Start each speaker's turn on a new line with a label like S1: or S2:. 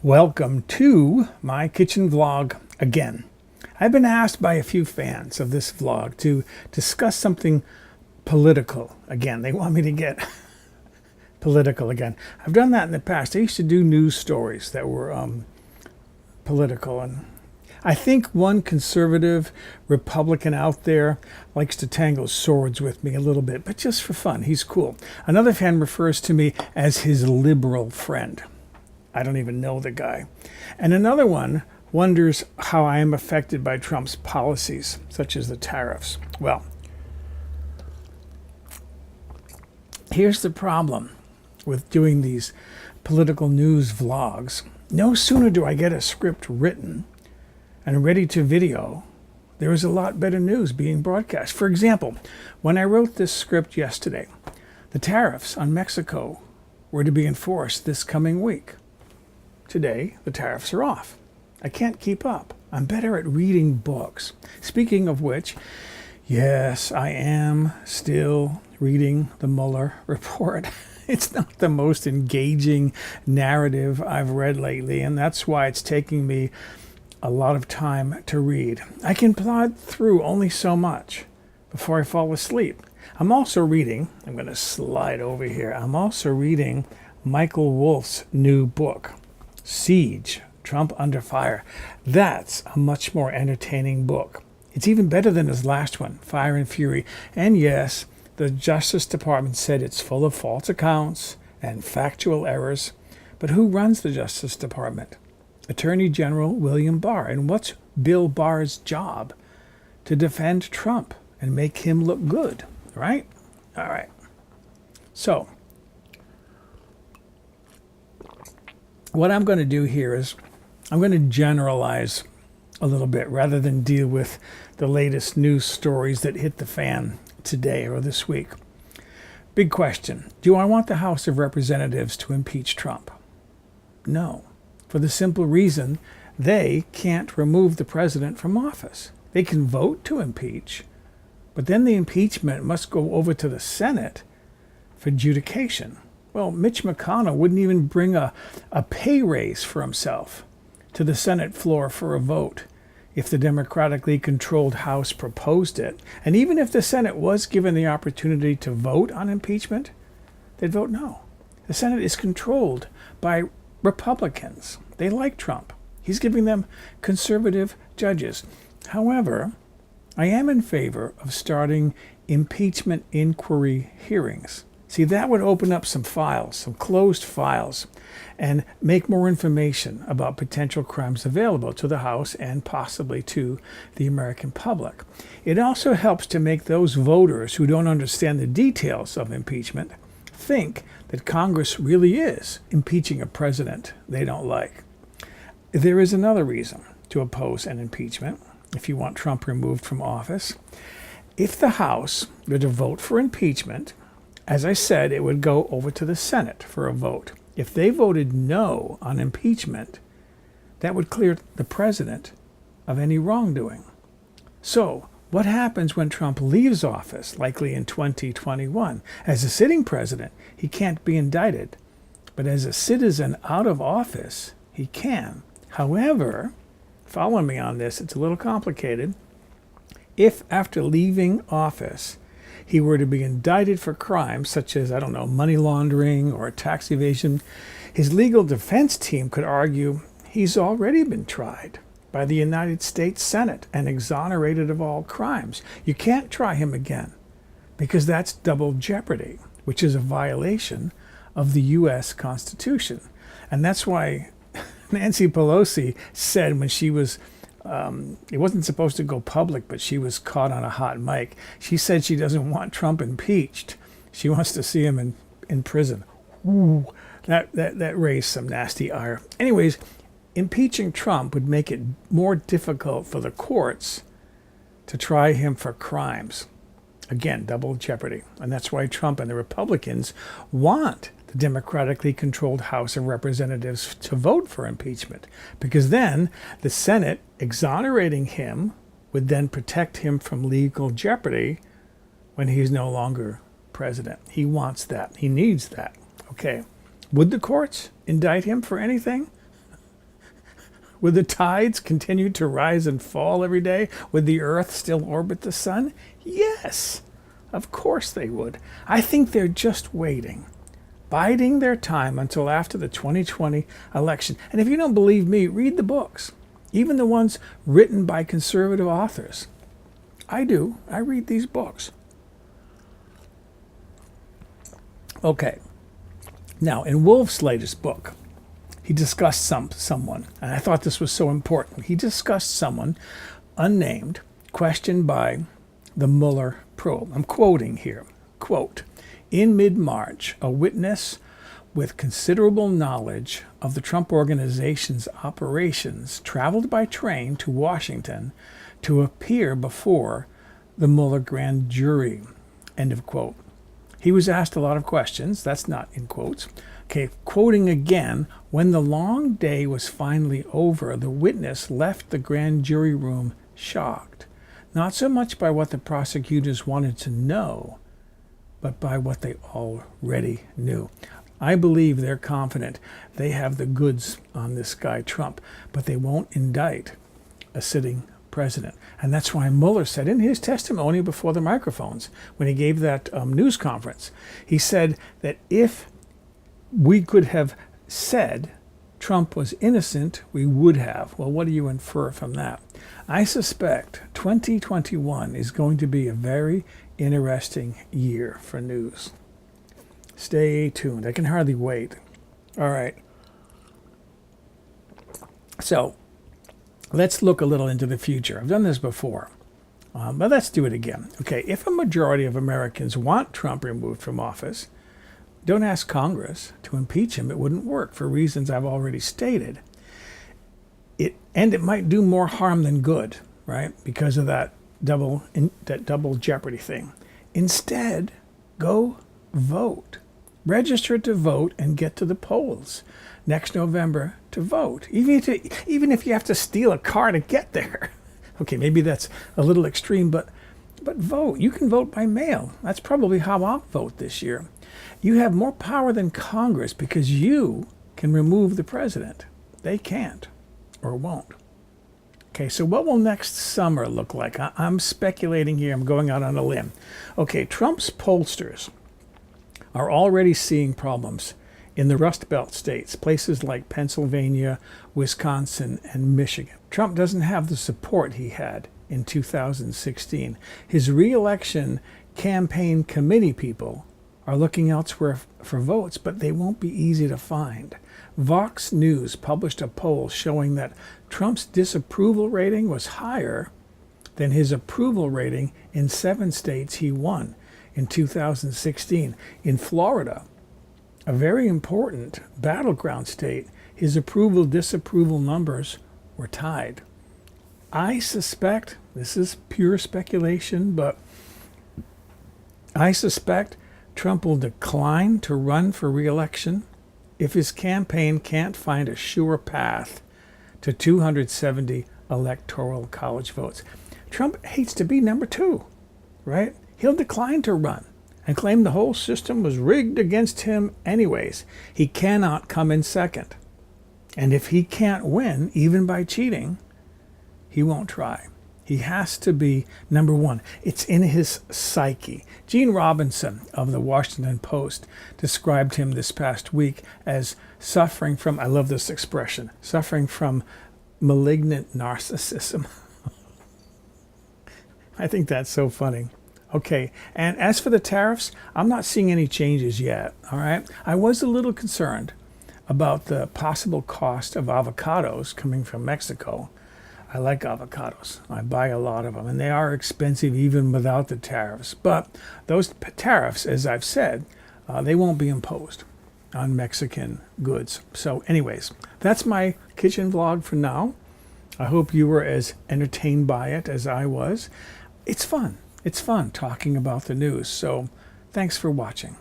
S1: Welcome to my kitchen vlog again. I've been asked by a few fans of this vlog to discuss something political again. They want me to get political again. I've done that in the past. I used to do news stories that were political, and I think one conservative Republican out there likes to tangle swords with me a little bit, but just for fun. He's cool. Another fan refers to me as his liberal friend. I don't even know the guy. And another one wonders how I am affected by Trump's policies, such as the tariffs. Well, here's the problem with doing these political news vlogs. No sooner do I get a script written and ready to video, there is a lot better news being broadcast. For example, when I wrote this script yesterday, the tariffs on Mexico were to be enforced this coming week. Today, the tariffs are off. I can't keep up. I'm better at reading books. Speaking of which, yes, I am still reading the Mueller report. It's not the most engaging narrative I've read lately, and that's why it's taking me a lot of time to read. I can plod through only so much before I fall asleep. I'm also reading, I'm going to slide over here, I'm also reading Michael Wolff's new book, Siege, Trump Under Fire. That's a much more entertaining book. It's even better than his last one, Fire and Fury. And yes, the Justice Department said it's full of false accounts and factual errors. But who runs the Justice Department? Attorney General William Barr. And what's Bill Barr's job? To defend Trump and make him look good, right? All right. So, what I'm going to do here is I'm going to generalize a little bit rather than deal with the latest news stories that hit the fan today or this week. Big question. Do I want the House of Representatives to impeach Trump? No, for the simple reason they can't remove the president from office. They can vote to impeach, but then the impeachment must go over to the Senate for adjudication. Well, Mitch McConnell wouldn't even bring a pay raise for himself to the Senate floor for a vote if the democratically controlled House proposed it. And even if the Senate was given the opportunity to vote on impeachment, they'd vote no. The Senate is controlled by Republicans. They like Trump. He's giving them conservative judges. However, I am in favor of starting impeachment inquiry hearings. See, that would open up some files, some closed files, and make more information about potential crimes available to the House and possibly to the American public. It also helps to make those voters who don't understand the details of impeachment think that Congress really is impeaching a president they don't like. There is another reason to oppose an impeachment if you want Trump removed from office. If the House were to vote for impeachment, as I said, it would go over to the Senate for a vote. If they voted no on impeachment, that would clear the president of any wrongdoing. So, what happens when Trump leaves office, likely in 2021? As a sitting president, he can't be indicted. But as a citizen out of office, he can. However, follow me on this, it's a little complicated. If after leaving office, he were to be indicted for crimes such as, money laundering or tax evasion, his legal defense team could argue he's already been tried by the United States Senate and exonerated of all crimes. You can't try him again because that's double jeopardy, which is a violation of the U.S. Constitution. And that's why Nancy Pelosi said when she was it wasn't supposed to go public, but she was caught on a hot mic. She said she doesn't want Trump impeached. She wants to see him in prison. Ooh, that raised some nasty ire. Anyways, impeaching Trump would make it more difficult for the courts to try him for crimes. Again, double jeopardy. And that's why Trump and the Republicans want the democratically controlled House of Representatives to vote for impeachment, because then the Senate exonerating him would then protect him from legal jeopardy when he's no longer president. He wants that. He needs that. Okay. Would the courts indict him for anything? Would the tides continue to rise and fall every day? Would the Earth still orbit the sun? Yes, of course they would. I think they're just waiting, biding their time until after the 2020 election. And if you don't believe me, read the books, even the ones written by conservative authors. I do. I read these books. Okay. Now, in Wolf's latest book, he discussed someone, and I thought this was so important. He discussed someone, unnamed, questioned by the Mueller probe. I'm quoting here. Quote, in mid-March, a witness with considerable knowledge of the Trump Organization's operations traveled by train to Washington to appear before the Mueller grand jury. End of quote. He was asked a lot of questions. That's not in quotes. Okay, quoting again, when the long day was finally over, the witness left the grand jury room shocked, not so much by what the prosecutors wanted to know, but by what they already knew. I believe they're confident they have the goods on this guy Trump, but they won't indict a sitting president. And that's why Mueller said in his testimony before the microphones, when he gave that news conference, he said that if we could have said Trump was innocent, we would have. Well, what do you infer from that? I suspect 2021 is going to be a very interesting year for news. Stay tuned. I can hardly wait. All right. So let's look a little into the future. I've done this before, but let's do it again. Okay, if a majority of Americans want Trump removed from office, don't ask Congress to impeach him. It wouldn't work for reasons I've already stated. And it might do more harm than good, right? Because of that double jeopardy thing. Instead, go vote. Register to vote and get to the polls next November to vote. Even if you have to steal a car to get there. Okay, maybe that's a little extreme, but vote. You can vote by mail. That's probably how I'll vote this year. You have more power than Congress because you can remove the president. They can't or won't. Okay, so what will next summer look like? I'm speculating here. I'm going out on a limb. Okay, Trump's pollsters are already seeing problems in the Rust Belt states, places like Pennsylvania, Wisconsin, and Michigan. Trump doesn't have the support he had in 2016. His re-election campaign committee people are looking elsewhere for votes, but they won't be easy to find. Vox News published a poll showing that Trump's disapproval rating was higher than his approval rating in 7 states he won in 2016. In Florida, a very important battleground state, his approval-disapproval numbers were tied. I suspect, this is pure speculation, but I suspect Trump will decline to run for re-election if his campaign can't find a sure path to 270 electoral college votes. Trump hates to be number 2, right? He'll decline to run and claim the whole system was rigged against him anyways. He cannot come in second. And if he can't win, even by cheating, he won't try. He has to be number 1. It's in his psyche. Gene Robinson of the Washington Post described him this past week as suffering from, I love this expression, suffering from malignant narcissism. I think that's so funny. Okay, and as for the tariffs, I'm not seeing any changes yet, all right? I was a little concerned about the possible cost of avocados coming from Mexico. I like avocados. I buy a lot of them, and they are expensive even without the tariffs. But those tariffs, as I've said, they won't be imposed on Mexican goods. So anyways, that's my kitchen vlog for now. I hope you were as entertained by it as I was. It's fun. It's fun talking about the news. So thanks for watching.